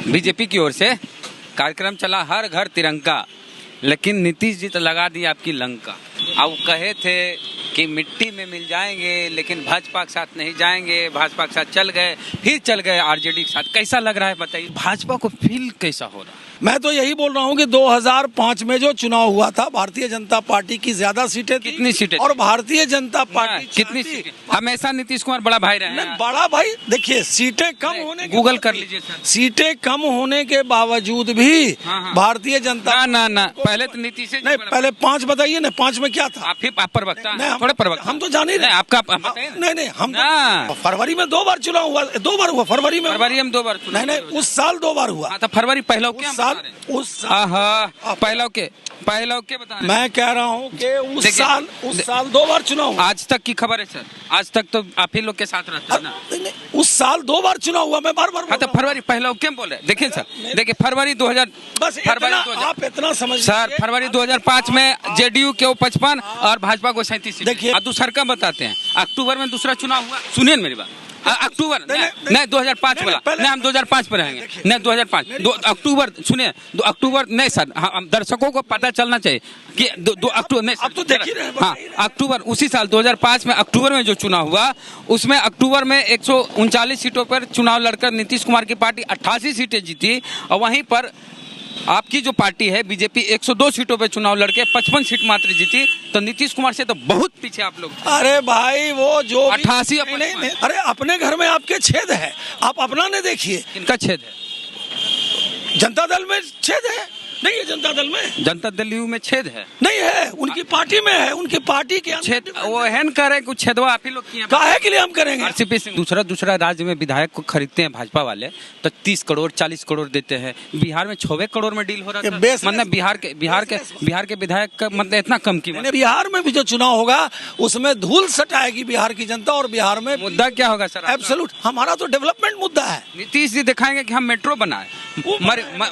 BJP की ओर से कार्यक्रम चला हर घर तिरंगा, लेकिन नीतीश जी तो लगा दी आपकी लंका। अब कहे थे कि मिट्टी में मिल जाएंगे, लेकिन भाजपा के साथ नहीं जाएंगे। भाजपा के साथ चल गए, फिर चल गए आरजेडी के साथ। कैसा लग रहा है बताइए, भाजपा को फील कैसा हो रहा है? मैं तो यही बोल रहा हूँ कि 2005 में जो चुनाव हुआ था, भारतीय जनता पार्टी की ज्यादा सीटें थी। कितनी सीटें? और भारतीय जनता पार्टी कितनी सीटें? हमेशा नीतीश कुमार बड़ा भाई रहे हैं। बड़ा भाई देखिए, सीटें कम होने के गूगल कर लीजिए सर। सीटें कम होने के बावजूद भी हाँ। भारतीय जनता ना पहले तो नीतीश नहीं, पहले 5 बताइए ना, 5 में क्या था? आप प्रवक्ता थोड़े प्रवक्ता, हम तो जान ही रहे। आपका नहीं हम तो फरवरी में 2 बार चुनाव हुआ, 2 बार हुआ फरवरी में 2 बार। नहीं उस साल 2 बार हुआ। तो फरवरी पहला उस साल पहला के बता रहे। मैं कह रहा हूँ कि उस साल 2 बार चुनाव हुआ। आज तक की खबर है सर, आज तक तो आप ही लोग के साथ रहते हैं ना। उस साल 2 बार चुनाव हुआ, मैं बार तो फरवरी पहला क्यों बोल रहे? देखिए सर, देखिए फरवरी 2000, आप इतना समझ सर, फरवरी 2005 में जेडीयू के 55 और भाजपा को 37। देखिए दूसरा का बताते हैं, अक्टूबर में दूसरा चुनाव हुआ। सुनिए मेरी बात, अक्टूबर नहीं 2005 बोला नहीं, हम 2005 पर रहेंगे। नहीं 2005 अक्टूबर, सुनिए 2 अक्टूबर नहीं सर, हम दर्शकों को पता चलना चाहिए कि 2 अक्टूबर नहीं, अब तो देख ही रहे हैं। हाँ, अक्टूबर उसी साल 2005 में अक्टूबर में जो चुनाव हुआ, उसमें अक्टूबर में 139 सीटों पर चुनाव लड़कर नीतीश कुमार की पार्टी 88 सीटें जीती। और वहीं पर आपकी जो पार्टी है बीजेपी 102 सीटों पे चुनाव लड़के 55 सीट मात्र जीती। तो नीतीश कुमार से तो बहुत पीछे आप लोग। अरे भाई वो जो 88 नहीं, अरे अपने घर में आपके छेद है, आप अपना नहीं देखिए। इनका छेद है, जनता दल में छेद है नहीं है? जनता दल में, जनता दल यू में छेद है नहीं है, उनकी पार्टी में है, उनकी पार्टी के छेद। वो है न करे कुछ छेदवा आप ही लोग किए। काहे के लिए हम करेंगे? आरसीपी सिंह दूसरा राज्य में विधायक को खरीदते हैं भाजपा वाले, तो 30 करोड़ 40 करोड़ देते हैं। बिहार में 6 करोड़ में डील हो रहा है। मतलब बिहार के विधायक का मतलब इतना कम कीमत। बिहार में भी जो चुनाव होगा उसमें धूल सटाएगी बिहार की जनता। और बिहार में मुद्दा क्या होगा सर? एब्सोल्यूट हमारा तो डेवलपमेंट मुद्दा है। नीतीश जी दिखाएंगे कि हम मेट्रो बनाए,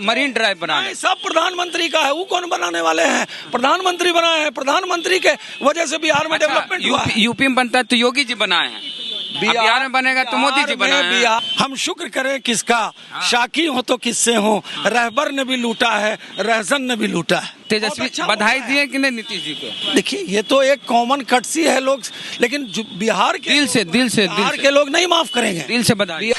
मरीन ड्राइव बनाए। सब प्रधानमंत्री का है, वो कौन बनाने वाले हैं? प्रधानमंत्री बनाए हैं, प्रधानमंत्री के वजह से बिहार में डेवलपमेंट हुआ है। यूपी में बनता है तो योगी जी बनाए हैं, बिहार में बनेगा तो मोदी जी बनाए हैं। हम शुक्र करें किसका? शाकी हो तो किससे हो, रहबर ने भी लूटा है, रहसन ने भी लूटा है। तेजस्वी बधाई दिए कि नहीं नीतीश जी को? देखिए ये तो एक कॉमन कटसी है लोग, लेकिन बिहार के दिल से के लोग नहीं माफ करेंगे। दिल से बधाई।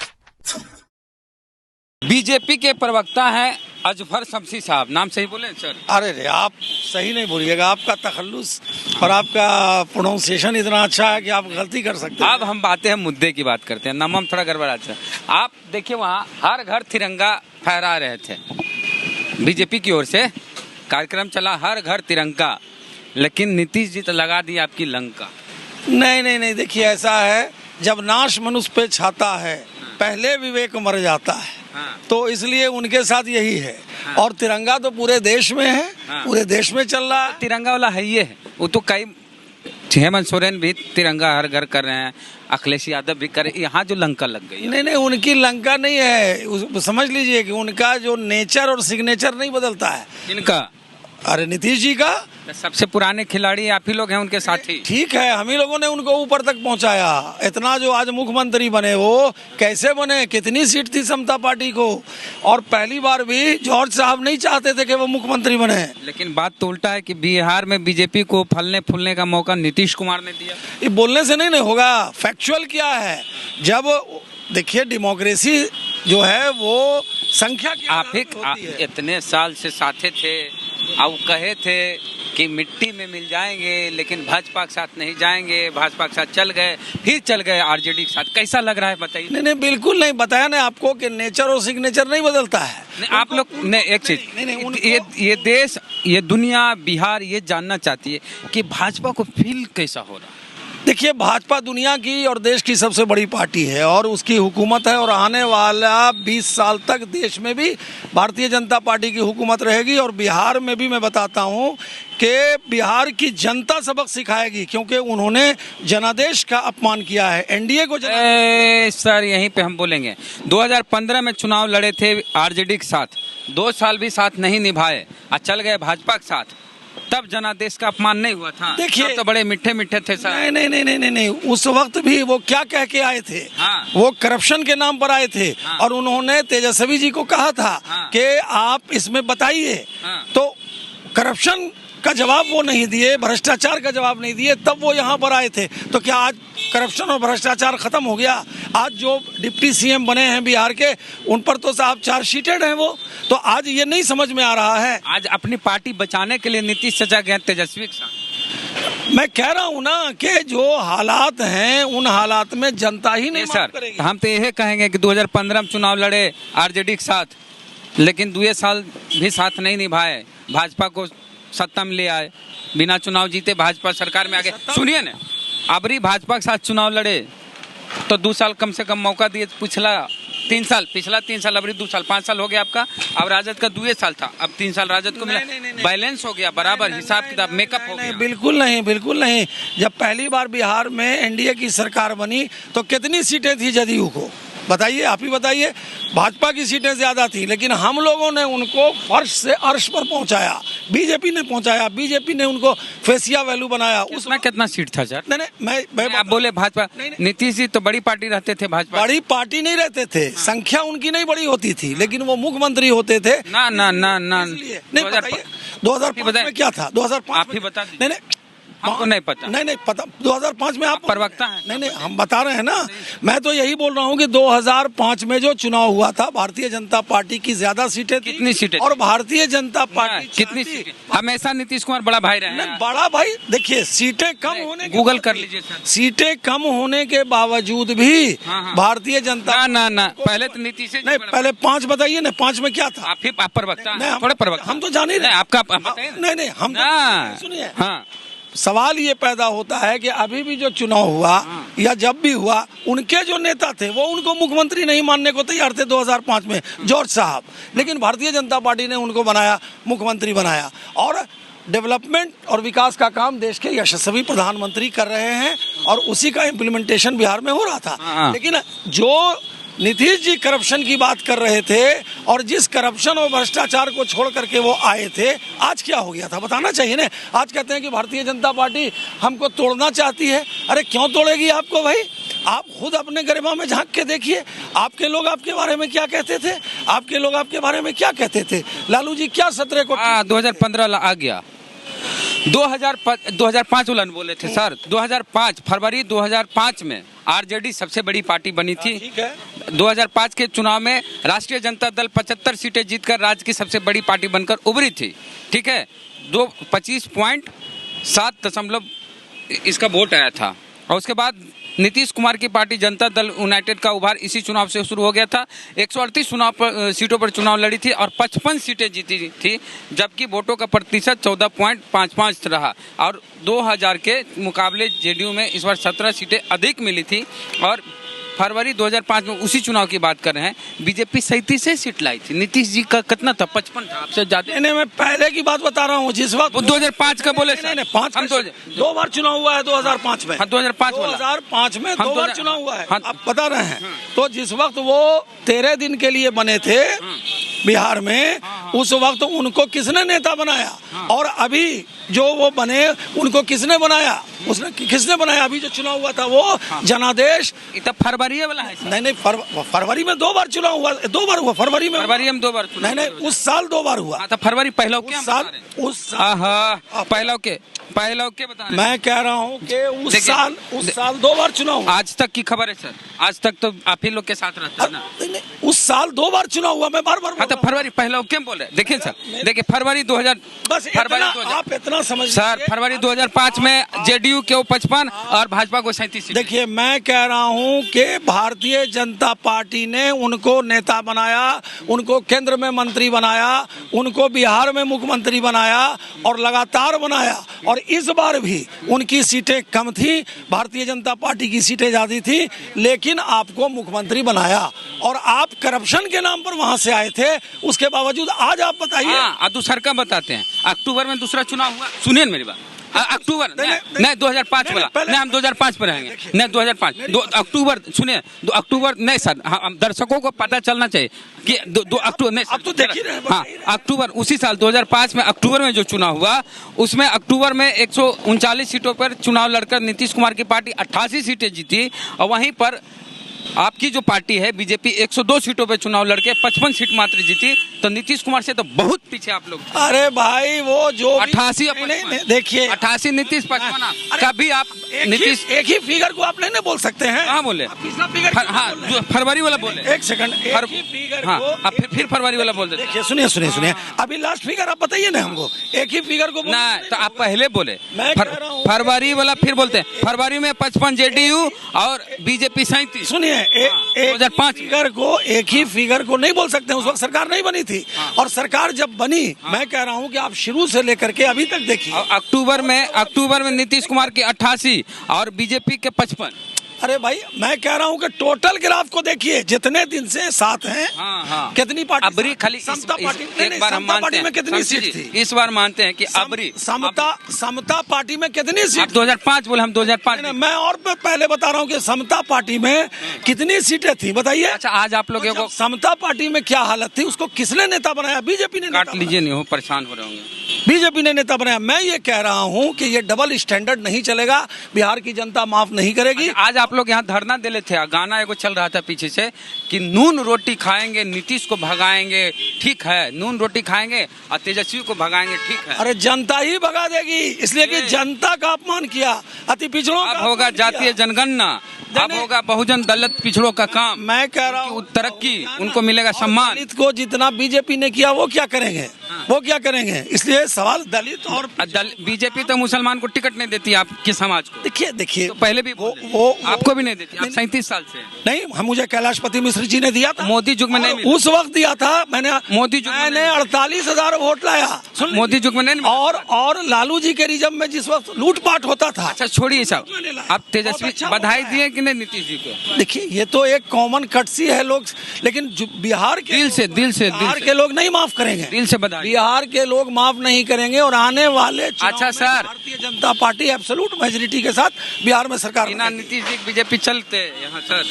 बीजेपी के प्रवक्ता हैं अजफर शमसी साहब, नाम सही बोले सर? अरे रे, आप सही नहीं बोलिएगा, आपका तखल्लुस और आपका प्रोनाउंसिएशन इतना अच्छा है कि आप गलती कर सकते हैं। अब हम बातें हैं, मुद्दे की बात करते हैं, नाम थोड़ा गड़बड़ाता है। आप देखिए वहाँ हर घर तिरंगा फहरा रहे थे। बीजेपी की ओर से कार्यक्रम चला हर घर तिरंगा, लेकिन नीतीश जी तो लगा दी आपकी लंका। नहीं, देखिए ऐसा है, जब नाश मनुष्य पे छाता है पहले विवेक मर जाता है। तो इसलिए उनके साथ यही है। और तिरंगा तो पूरे देश में है, पूरे देश में चल रहा है। तिरंगा वाला है ये है, वो तो कई हेमंत सोरेन भी तिरंगा हर घर कर रहे हैं, अखिलेश यादव भी करे। यहाँ जो लंका लग गई। नहीं, उनकी लंका नहीं है, समझ लीजिए कि उनका जो नेचर और सिग्नेचर नहीं बदलता है। इनका? अरे नीतीश जी का सबसे पुराने खिलाड़ी आप ही लोग हैं, उनके साथी। ठीक है, हम ही लोगों ने उनको ऊपर तक पहुंचाया। इतना जो आज मुख्यमंत्री बने, वो कैसे बने? कितनी सीट थी समता पार्टी को? और पहली बार भी जॉर्ज साहब नहीं चाहते थे कि वो मुख्यमंत्री बने। लेकिन बात तो उल्टा है कि बिहार में बीजेपी को फलने फूलने का मौका नीतीश कुमार ने दिया। ये बोलने से नहीं होगा, फैक्चुअल क्या है? जब देखिए डेमोक्रेसी जो है वो संख्या की आप इतने साल से साथे थे, अब कहे थे कि मिट्टी में मिल जाएंगे, लेकिन भाजपा के साथ नहीं जाएंगे। भाजपा के साथ चल गए, फिर चल गए आरजेडी के साथ। कैसा लग रहा है बताइए? नहीं, बिल्कुल नहीं। बताया ना आपको कि नेचर और सिग्नेचर नहीं बदलता है। नहीं, आप लोग ने एक चीज, ये देश, ये दुनिया, बिहार ये जानना चाहती है कि भाजपा को फील कैसा हो रहा है। देखिए, भाजपा दुनिया की और देश की सबसे बड़ी पार्टी है और उसकी हुकूमत है, और आने वाला 20 साल तक देश में भी भारतीय जनता पार्टी की हुकूमत रहेगी। और बिहार में भी मैं बताता हूँ कि बिहार की जनता सबक सिखाएगी, क्योंकि उन्होंने जनादेश का अपमान किया है, एनडीए को। सर यहीं पे हम बोलेंगे, 2015 में चुनाव लड़े थे आरजेडी के साथ, 2 साल भी साथ नहीं निभाए और चल गए भाजपा के साथ। तब जनादेश का अपमान नहीं हुआ था? देखिए- तब तो बड़े मीठे मीठे थे सर। नहीं नहीं नहीं नहीं नहीं नहीं, उस वक्त भी वो क्या कह के आए थे? हाँ। वो करप्शन के नाम पर आए थे। हाँ। और उन्होंने तेजस्वी जी को कहा था हाँ। कि आप इसमें बताइए। हाँ। तो करप्शन का जवाब वो नहीं दिए, भ्रष्टाचार का जवाब नहीं दिए, तब वो यहाँ पर आए थे। तो क्या आज करप्शन और भ्रष्टाचार खत्म हो गया? आज जो डिप्टी सीएम बने हैं बिहार के, उन पर तो साहब चार्जशीटेड हैं वो। तो आज ये नहीं समझ में आ रहा है। आज अपनी पार्टी बचाने के लिए नीतीश चाचा गए तेजस्वी के साथ। मैं कह रहा हूँ ना कि जो हालात हैं, उन हालात में जनता ही नहीं माफ सर, करेगी। हम तो यही कहेंगे कि 2015 में चुनाव लड़े आरजेडी के साथ, लेकिन 2 साल भी साथ नहीं निभाए, भाजपा को सत्ता में ले आए, बिना चुनाव जीते भाजपा सरकार में आ गए। सुनिए ना, अबरी भाजपा के साथ चुनाव लड़े तो 2 साल कम से कम मौका दिए। पिछला 3 साल अबरी 2 साल, 5 साल हो गया आपका। अब राजद का 2 साल था, अब 3 साल राजद को मिला, बैलेंस हो गया बराबर, हिसाब किताब मेकअप हो गया। बिल्कुल नहीं, बिल्कुल नहीं। जब पहली बार बिहार में एनडीए की सरकार बनी तो कितनी सीटें थी जदयू को? बताइए, आप ही बताइए। भाजपा की सीटें ज्यादा थी, लेकिन हम लोगों ने उनको फर्श से अर्श पर पहुंचाया, बीजेपी ने पहुंचाया, बीजेपी ने उनको फेसिया वैल्यू बनाया। उसमें कितना सीट था सर? नहीं, मैं आप बोले भाजपा, नहीं। नीतीश जी तो बड़ी पार्टी रहते थे, भाजपा बड़ी पार्टी नहीं रहते थे, संख्या उनकी नहीं बड़ी होती थी, लेकिन वो मुख्यमंत्री होते थे। ना ना ना ना, इसलिए नहीं, बताइए 2005 में क्या था? 2005 आप ही बता दीजिए। नहीं, हमको नहीं पता। नहीं पता। 2005 में आप प्रवक्ता हैं। नहीं, हम बता रहे हैं ना। मैं तो यही बोल रहा हूँ कि 2005 में जो चुनाव हुआ था, भारतीय जनता पार्टी की ज्यादा सीटें थी। कितनी सीटें? और भारतीय जनता पार्टी कितनी सीटें? हमेशा नीतीश कुमार बड़ा भाई रहे हैं। बड़ा भाई, देखिए सीटें कम होने के गूगल कर लीजिए सर। सीटें कम होने के बावजूद भी हाँ। भारतीय जनता ना पहले तो नीतीश से नहीं, पहले 5 बताइए ना, 5 में क्या था? आप प्रवक्ता नहीं, हैं, थोड़े प्रवक्ता। हम तो जान ही रहे। आपका बताइए ना। नहीं, हम ना। सुनिए। हाँ, सवाल ये पैदा होता है कि अभी भी जो चुनाव हुआ या जब भी हुआ, उनके जो नेता थे वो उनको मुख्यमंत्री नहीं मानने को तैयार थे 2005 में, जॉर्ज साहब। लेकिन भारतीय जनता पार्टी ने उनको बनाया, मुख्यमंत्री बनाया। और डेवलपमेंट और विकास का काम देश के यशस्वी प्रधानमंत्री कर रहे हैं, और उसी का इम्प्लीमेंटेशन बिहार में हो रहा था। लेकिन जो नीतीश जी करप्शन की बात कर रहे थे, और जिस करप्शन और भ्रष्टाचार को छोड़ करके वो आए थे, आज क्या हो गया था बताना चाहिए ना। आज कहते हैं कि भारतीय जनता पार्टी हमको तोड़ना चाहती है। अरे क्यों तोड़ेगी आपको भाई? आप खुद अपने गरिमा में झांक के देखिए, आपके लोग आपके बारे में क्या कहते थे, आपके लोग आपके बारे में क्या कहते थे। लालू जी क्या 17 को 2015 आ गया, 2005 उलन बोले थे सर। 2005 फरवरी 2005 में आरजेडी सबसे बड़ी पार्टी बनी थी। ठीक है। 2005 के चुनाव में राष्ट्रीय जनता दल 75 सीटें जीतकर राज्य की सबसे बड़ी पार्टी बनकर उभरी थी। ठीक है, 25.7 इसका वोट आया था। और उसके बाद नीतीश कुमार की पार्टी जनता दल यूनाइटेड का उभार इसी चुनाव से शुरू हो गया था। 138 सीटों पर चुनाव लड़ी थी और 55 सीटें जीती थी, जबकि वोटों का प्रतिशत 14.55 रहा। और 2000 के मुकाबले जेडीयू में इस बार 17 सीटें अधिक मिली थी। और फरवरी 2005 में उसी चुनाव की बात कर रहे हैं, बीजेपी 37 सीट लाई थी। नीतीश जी का कितना था? 55 था, आपसे ज्यादा। नहीं, मैं पहले की बात बता रहा हूँ, जिस वक्त 2005 का बोले। नहीं, 2 बार चुनाव हुआ है 2005 में। हाँ, 2005 में 2 बार चुनाव हुआ है। हाँ, आप बता रहे हैं। तो जिस वक्त वो 13 दिन के लिए बने थे बिहार में, उस वक्त उनको किसने नेता बनाया? और अभी जो वो बने, उनको किसने बनाया? उसने किसने बनाया? अभी जो चुनाव हुआ था वो जनादेश। इतना फरवरी वाला है सर। नहीं, फरवरी में 2 बार चुनाव हुआ, 2 बार हुआ फरवरी में 2 बार। नहीं, उस साल 2 बार हुआ। तो फरवरी पहला उस साल पहला के बता रहे हैं। मैं कह रहा हूँ कि उस साल 2 बार चुनाव हुआ। आज तक की खबर है सर, आज तक तो आप ही लोग के साथ रहते हैं ना। नहीं, उस साल 2 बार चुनाव हुआ। मैं बार बार हाँ, तो फरवरी पहला क्यों बोल रहे? देखिए सर, देखिए फरवरी 2000, बस आप इतना समझ सर, फरवरी 2005 में जेडीयू के 55 और भाजपा को 37। देखिए, मैं कह रहा हूँ कि भारतीय जनता पार्टी ने उनको नेता बनाया, उनको केंद्र में मंत्री बनाया, उनको बिहार में मुख्यमंत्री बनाया और लगातार बनाया। और इस बार भी उनकी सीटें कम थी, भारतीय जनता पार्टी की सीटें ज्यादा थी, लेकिन आपको मुख्यमंत्री बनाया। और आप करप्शन के नाम पर वहां से आए थे, उसके बावजूद आज आप बताइए। हाँ, दूसरा का बताते हैं। अक्टूबर में दूसरा चुनाव हुआ, सुनिए मेरी बात। अक्टूबर नहीं 2005 वाला नहीं, हम 2005 पर रहेंगे नहीं 2005 अक्टूबर सुनिए 2 अक्टूबर नहीं सर, हम दर्शकों को पता चलना चाहिए कि 2 अक्टूबर नहीं अब तो देख ही रहे हैं, हाँ अक्टूबर उसी साल 2005 में अक्टूबर में जो चुनाव हुआ उसमें अक्टूबर में 139 सीटों पर चुनाव लड़कर नीतीश कुमार की पार्टी 88 सीटें जीती और वहीं पर आपकी जो पार्टी है बीजेपी 102 सीटों पे चुनाव लड़के 55 सीट मात्र जीती, तो नीतीश कुमार से तो बहुत पीछे आप लोग। अरे भाई वो जो 88 देखिए 88 नीतीश 55 कभी आप नीतीश एक ही फिगर को आप नहीं बोल सकते हैं। हाँ बोले पिछला फिगर हाँ जो फरवरी वाला बोले एक सेकंड एक ही फिगर हाँ को आप फिर फरवरी वाला बोल देते। देखिए सुनिए अभी लास्ट फिगर आप बताइए ना हमको, एक ही फिगर को ना तो आप पहले बोले मैं कह रहा हूं फरवरी वाला फिर बोलते हैं फरवरी में 55 जेडीयू और बीजेपी 37। सुनिए एक 2005 फिगर को एक ही फिगर को नहीं बोल सकते, उस वक्त सरकार नहीं बनी थी और सरकार जब बनी मैं कह रहा हूं कि आप शुरू से लेकर के अभी तक देखिए अक्टूबर में नीतीश कुमार की 88 और बीजेपी के 55। अरे भाई मैं कह रहा हूं कि टोटल ग्राफ को देखिए जितने दिन से साथ हैं हाँ। कितनी पार्टी अबरी खाली समता पार्टी एक बार हम मानते में कितनी सीट थी इस बार मानते हैं कि अबरी समता पार्टी में कितनी सीट 2005 बोले हम 2005 मैं और पहले बता रहा हूँ कि समता पार्टी में कितनी सीटें थी बताइए। अच्छा आज आप लोगों को समता पार्टी में क्या हालत थी, उसको किसने नेता बनाया? बीजेपी ने। काट लीजिए नहीं हो परेशान हो रहे होंगे। बीजेपी ने नेता बनाया। मैं ये कह रहा हूँ कि ये डबल स्टैंडर्ड नहीं चलेगा, बिहार की जनता माफ नहीं करेगी। आज आप लोग यहाँ धरना दे थे, गाना एगो चल रहा था पीछे से कि नून रोटी खाएंगे नीतीश को भगाएंगे, ठीक है नून रोटी खाएंगे और तेजस्वी को भगाएंगे, ठीक है। अरे जनता ही भगा देगी, इसलिए कि जनता का अपमान किया, अति पिछड़ों का अब होगा जातीय जनगणना, अब होगा बहुजन दलित पिछड़ों का काम। मैं कह रहा हूँ तरक्की, उनको मिलेगा सम्मान। दलित को जितना बीजेपी ने किया वो क्या करेंगे, वो क्या करेंगे? इसलिए सवाल दलित और बीजेपी तो मुसलमान को टिकट नहीं देती आपके समाज को। देखिए तो पहले भी वो आपको भी नहीं देती, आप 37 साल से नहीं। हम मुझे कैलाशपति मिश्र जी ने दिया था, मोदी युग में नहीं, उस वक्त दिया था मैंने। मोदी युग मैंने 48,000 वोट लाया, मोदी युग में नहीं। और लालू जी के रिजम में जिस वक्त लूटपाट होता था। अच्छा छोड़िए साहब, आप तेजस्वी बधाई दिए कि नहीं नीतीश जी को? देखिए ये तो एक कॉमन कटसी है लोग, लेकिन बिहार के दिल से बिहार के लोग नहीं माफ करेंगे, दिल से बधाई। बिहार के लोग माफ नहीं करेंगे और आने वाले अच्छा sir Bharatiya Janata party absolute majority के साथ बिहार में सरकार बिना नीतीश जी बीजेपी चलते यहाँ सर।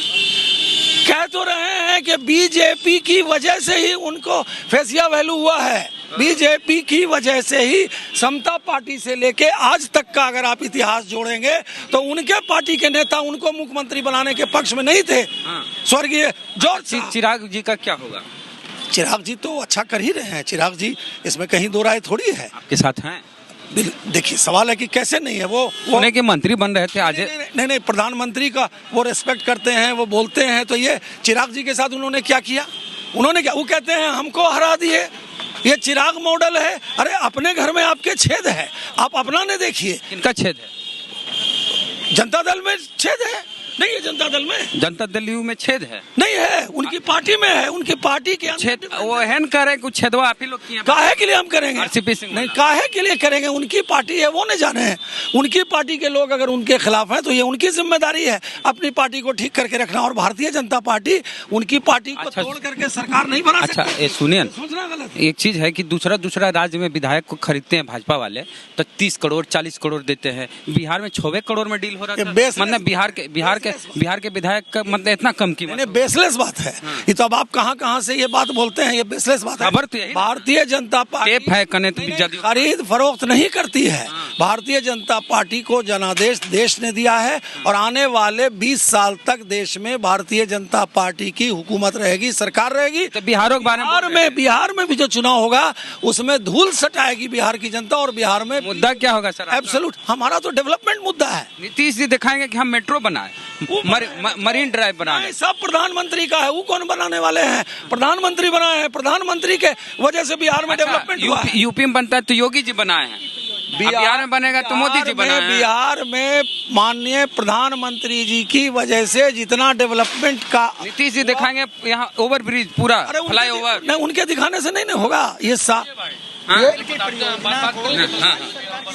कह तो रहे हैं कि बीजेपी की वजह से ही उनको फेसिया वैल्यू हुआ है, बीजेपी की वजह से ही समता पार्टी से लेके आज तक का अगर आप इतिहास जोड़ेंगे तो उनके पार्टी के नेता उनको मुख्यमंत्री बनाने के पक्ष में नहीं थे। स्वर्गीय जॉर्ज चिराग जी का क्या होगा? चिराग जी तो अच्छा कर ही रहे हैं, चिराग जी इसमें कहीं दो राय थोड़ी है। आपके साथ हैं? देखिए सवाल है कि कैसे नहीं है, वो पुणे के मंत्री बन रहे थे आज। नहीं प्रधानमंत्री का वो रेस्पेक्ट करते हैं, वो बोलते हैं। तो ये चिराग जी के साथ उन्होंने क्या किया? उन्होंने क्या, वो कहते हैं हमको हरा दिए, ये चिराग मॉडल है। अरे अपने घर में आपके छेद है, आप अपना ने देखिए। किनका छेद है? जनता दल में छेद है नहीं है? जनता दल में, जनता दल यू में छेद है नहीं है, उनकी पार्टी में है, उनकी पार्टी के छेद। वो है न करे कुछ छेदवा आप ही लोग किए। काहे के लिए हम करेंगे? आरसीपी सिंह नहीं, काहे के लिए करेंगे? उनकी पार्टी है, वो नहीं जाने हैं। उनकी पार्टी के लोग अगर उनके खिलाफ हैं तो ये उनकी जिम्मेदारी है अपनी पार्टी को ठीक करके रखना। और भारतीय जनता पार्टी उनकी पार्टी को तोड़ करके सरकार नहीं बना सकती। अच्छा ये सुनिए, सोचना गलत। एक चीज है कि दूसरा राज्य में विधायक को खरीदते हैं भाजपा वाले तो 30 करोड़ 40 करोड़ देते हैं। बिहार में 6 करोड़ में डील हो रहा था। मतलब बिहार के विधायक का मतलब इतना कम कीमत, बेसलेस बात है ये। तो अब आप कहां से ये बात बोलते हैं, ये बेसलेस बात है। भारतीय जनता पार्टी है खरीद फरोख्त नहीं करती है। भारतीय जनता पार्टी को जनादेश देश ने दिया है और आने वाले 20 साल तक देश में भारतीय जनता पार्टी की हुकूमत रहेगी, सरकार रहेगी। तो बिहार में भी जो चुनाव होगा उसमें धूल सटाएगी बिहार की जनता। और बिहार में मुद्दा क्या होगा सर? एब्सोल्यूट हमारा तो डेवलपमेंट मुद्दा है। नीतीश जी दिखाएंगे कि हम मेट्रो बनाए, मरीन ड्राइव बनाए। सब प्रधानमंत्री का है, वो कौन बनाने वाले हैं? प्रधानमंत्री बनाए हैं, प्रधानमंत्री के वजह से बिहार में डेवलपमेंट हुआ है। यूपी में बनता है तो योगी जी बनाए हैं, बिहार में बनेगा तो मोदी जी बनाए हैं। बिहार में माननीय प्रधानमंत्री जी की वजह से जितना डेवलपमेट का नीतीश जी दिखाएंगे, यहाँ ओवर ब्रिज पूरा फ्लाई ओवर नहीं, उनके दिखाने से नहीं होगा। ये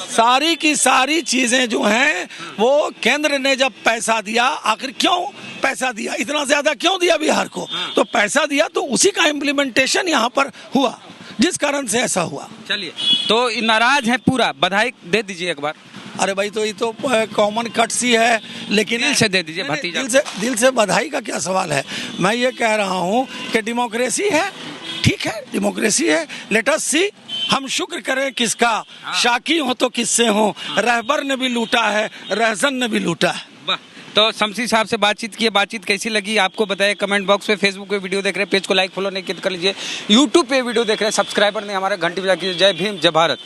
सारी की सारी चीजें जो हैं वो केंद्र ने जब पैसा दिया, आखिर क्यों पैसा दिया, इतना ज्यादा क्यों दिया बिहार को? तो पैसा दिया तो उसी का इम्प्लीमेंटेशन यहाँ पर हुआ, जिस कारण से ऐसा हुआ। चलिए तो नाराज है पूरा, बधाई दे दीजिए एक बार। अरे भाई तो ये तो कॉमन कट सी है, लेकिन दिल से दे दीजिए नहीं, भतीजा। दिल से बधाई का क्या सवाल है। मैं ये कह रहा हूँ कि डेमोक्रेसी है, ठीक है डेमोक्रेसी है, लेट अस सी, हम शुक्र करें किसका, शाकी हो तो किससे हो, रहबर ने भी लूटा है, रहजन ने भी लूटा है। वाह। तो शमसी साहब से बातचीत की, बातचीत कैसी लगी आपको बताइए कमेंट बॉक्स पे। फेसबुक पे वीडियो देख रहे हैं, पेज को लाइक फॉलो नहीं किया तो कर लीजिए। यूट्यूब पे वीडियो देख रहे हैं, सब्सक्राइबर नहीं हमारा घंटी बजा कीजिए। जय भीम, जय भारत।